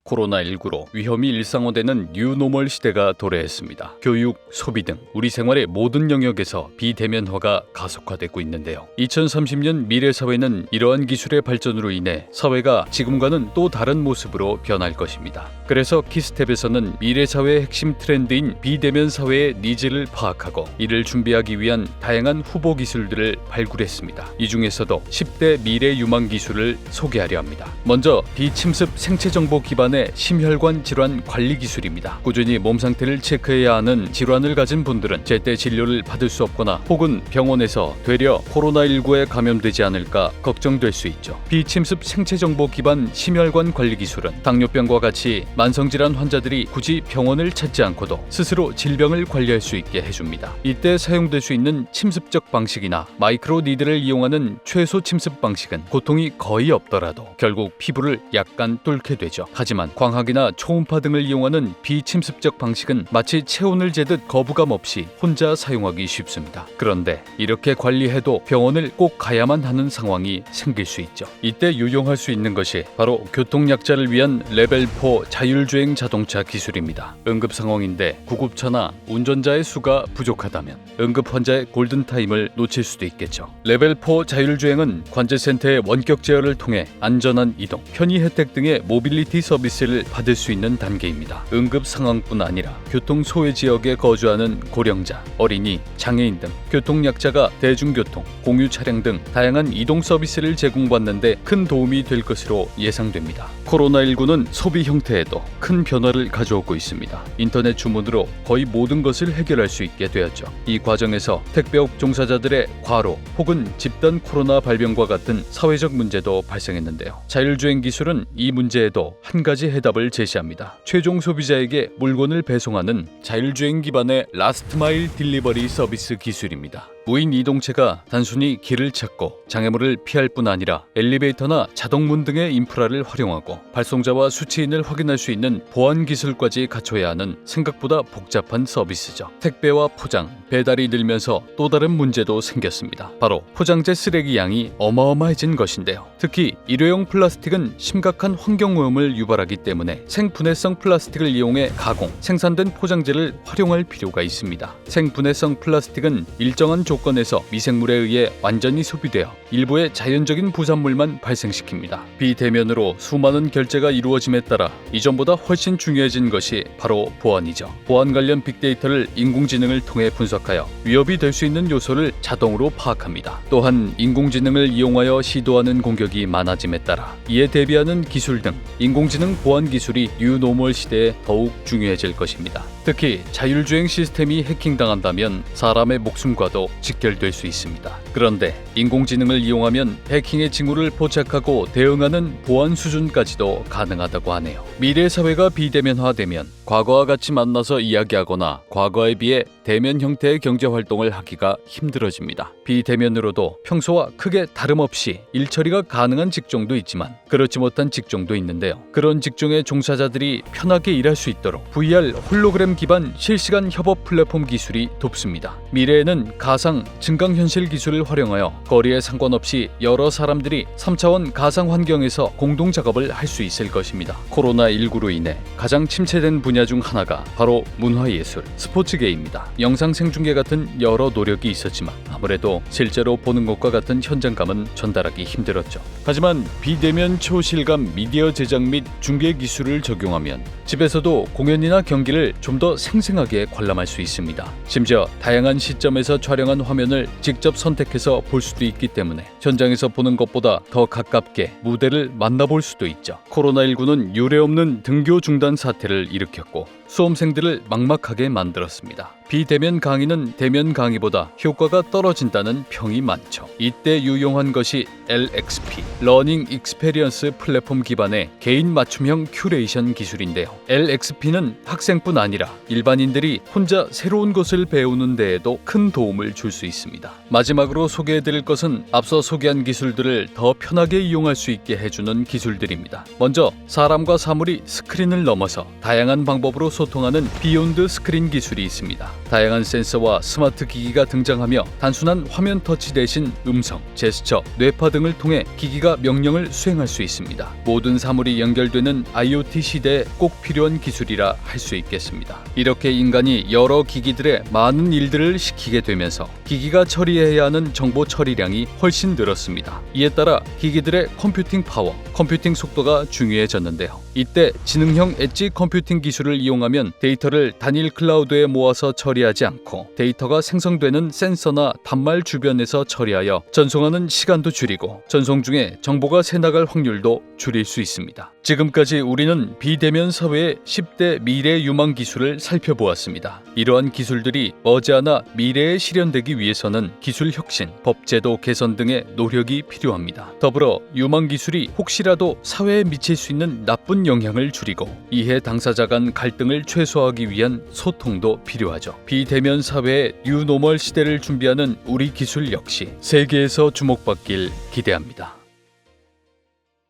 코로나19로 위험이 일상화되는 뉴노멀 시대가 도래했습니다. 교육, 소비 등 우리 생활의 모든 영역에서 비대면화가 가속화되고 있는데요. 2030년 미래 사회는 이러한 기술의 발전으로 인해 사회가 지금과는 또 다른 모습으로 변할 것입니다. 그래서 키스텝에서는 미래 사회의 핵심 트렌드인 비대면 사회의 니즈를 파악하고 이를 준비하기 위한 다양한 후보 기술들을 발굴했습니다. 이 중에서도 10대 미래 유망 기술을 소개하려 합니다. 먼저 비침습 생체 정보 기반의 심혈관 질환 관리 기술입니다. 꾸준히 몸 상태를 체크해야 하는 질환을 가진 분들은 제때 진료를 받을 수 없거나 혹은 병원에서 되려 코로나19에 감염되지 않을까 걱정될 수 있죠. 비침습 생체 정보 기반 심혈관 관리 기술은 당뇨병과 같이 만성질환 환자들이 굳이 병원을 찾지 않고도 스스로 질병을 관리할 수 있게 해줍니다. 이때 사용될 수 있는 침습적 방식이나 마이크로 니들을 이용하는 최소 침습 방식은 고통이 거의 없더라도 결국 피부를 약간 뚫게 되죠. 하지만 광학이나 초음파 등을 이용하는 비침습적 방식은 마치 체온을 재듯 거부감 없이 혼자 사용하기 쉽습니다. 그런데 이렇게 관리해도 병원을 꼭 가야만 하는 상황이 생길 수 있죠. 이때 유용할 수 있는 것이 바로 교통약자를 위한 레벨 4 자율주행 자동차 기술입니다. 응급 상황인데 구급차나 운전자의 수가 부족하다면 응급 환자의 골든타임을 놓칠 수도 있겠죠. 레벨 4 자율주행은 관제센터의 원격 제어를 통해 안전한 이동, 편의 혜택 등의 모빌리티 서비스를 받을 수 있는 단계입니다. 응급 상황뿐 아니라 교통 소외 지역에 거주하는 고령자, 어린이, 장애인 등 교통약자가 대중교통, 공유 차량 등 다양한 이동 서비스를 제공받는 데 큰 도움이 될 것으로 예상됩니다. 코로나19는 소비 형태에도 큰 변화를 가져오고 있습니다. 인터넷 주문으로 거의 모든 것을 해결할 수 있게 되었죠. 이 과정에서 택배업 종사자들의 과로 혹은 집단 코로나 발병과 같은 사회적 문제도 발생했는데요. 자율주행 기술은 이 문제에도 한 가지 해답을 제시합니다. 최종 소비자에게 물건을 배송하는 자율주행 기반의 라스트 마일 딜리버리 서비스 기술입니다. 무인 이동체가 단순히 길을 찾고 장애물을 피할 뿐 아니라 엘리베이터나 자동문 등의 인프라를 활용하고 발송자와 수취인을 확인할 수 있는 보안 기술까지 갖춰야 하는 생각보다 복잡한 서비스죠. 택배와 포장, 배달이 늘면서 또 다른 문제도 생겼습니다. 바로 포장재 쓰레기 양이 어마어마해진 것인데요. 특히 일회용 플라스틱은 심각한 환경오염을 유발하기 때문에 생분해성 플라스틱을 이용해 가공, 생산된 포장재를 활용할 필요가 있습니다. 생분해성 플라스틱은 일정한 조건에서 미생물에 의해 완전히 소비되어 일부의 자연적인 부산물만 발생시킵니다. 비대면으로 수많은 결제가 이루어짐에 따라 이전보다 훨씬 중요해진 것이 바로 보안이죠. 보안 관련 빅데이터를 인공지능을 통해 분석하여 위협이 될 수 있는 요소를 자동으로 파악합니다. 또한 인공지능을 이용하여 시도하는 공격이 많아짐에 따라 이에 대비하는 기술 등 인공지능 보안 기술이 뉴노멀 시대에 더욱 중요해질 것입니다. 특히 자율주행 시스템이 해킹당한다면 사람의 목숨과도 직결될 수 있습니다. 그런데 인공지능을 이용하면 해킹의 징후를 포착하고 대응하는 보안 수준까지도 가능하다고 하네요. 미래 사회가 비대면화되면 과거와 같이 만나서 이야기하거나 과거에 비해 대면 형태의 경제활동을 하기가 힘들어집니다. 비대면으로도 평소와 크게 다름없이 일처리가 가능한 직종도 있지만 그렇지 못한 직종도 있는데요. 그런 직종의 종사자들이 편하게 일할 수 있도록 VR 홀로그램 기반 실시간 협업 플랫폼 기술이 돕습니다. 미래에는 가상, 증강현실 기술을 활용하여 거리에 상관없이 여러 사람들이 3차원 가상 환경에서 공동 작업을 할 수 있을 것입니다. 코로나19로 인해 가장 침체된 분야 중 하나가 바로 문화예술, 스포츠계입니다. 영상 생중계 같은 여러 노력이 있었지만 아무래도 실제로 보는 것과 같은 현장감은 전달하기 힘들었죠. 하지만 비대면 초실감 미디어 제작 및 중계 기술을 적용하면 집에서도 공연이나 경기를 좀 더 생생하게 관람할 수 있습니다. 심지어 다양한 시점에서 촬영한 화면을 직접 선택해서 볼 수도 있기 때문에 현장에서 보는 것보다 더 가깝게 무대를 만나볼 수도 있죠. 코로나19는 유례없는 등교 중단 사태를 일으켰고 수험생들을 막막하게 만들었습니다. 비대면 강의는 대면 강의보다 효과가 떨어진다는 평이 많죠. 이때 유용한 것이 LXP, 러닝 익스페리언스 플랫폼 기반의 개인 맞춤형 큐레이션 기술인데요. LXP는 학생뿐 아니라 일반인들이 혼자 새로운 것을 배우는 데에도 큰 도움을 줄 수 있습니다. 마지막으로 소개해드릴 것은 앞서 소개한 기술들을 더 편하게 이용할 수 있게 해주는 기술들입니다. 먼저 사람과 사물이 스크린을 넘어서 다양한 방법으로 소통하는 비욘드 스크린 기술이 있습니다. 다양한 센서와 스마트 기기가 등장하며 단순한 화면 터치 대신 음성, 제스처, 뇌파 등을 통해 기기가 명령을 수행할 수 있습니다. 모든 사물이 연결되는 IoT 시대에 꼭 필요한 기술이라 할 수 있겠습니다. 이렇게 인간이 여러 기기들의 많은 일들을 시키게 되면서 기기가 처리해야 하는 정보 처리량이 훨씬 늘었습니다. 이에 따라 기기들의 컴퓨팅 파워, 컴퓨팅 속도가 중요해졌는데요. 이때 지능형 엣지 컴퓨팅 기술을 이용하면 데이터를 단일 클라우드에 모아서 처리하지 않고 데이터가 생성되는 센서나 단말 주변에서 처리하여 전송하는 시간도 줄이고 전송 중에 정보가 새나갈 확률도 줄일 수 있습니다. 지금까지 우리는 비대면 사회의 10대 미래 유망 기술을 살펴보았습니다. 이러한 기술들이 머지않아 미래에 실현되기 위해서는 기술 혁신, 법제도 개선 등의 노력이 필요합니다. 더불어 유망 기술이 혹시라도 사회에 미칠 수 있는 나쁜 영향을 줄이고 이해 당사자 간 갈등을 최소화하기 위한 소통도 필요하죠. 비대면 사회의 뉴노멀 시대를 준비하는 우리 기술 역시 세계에서 주목받길 기대합니다.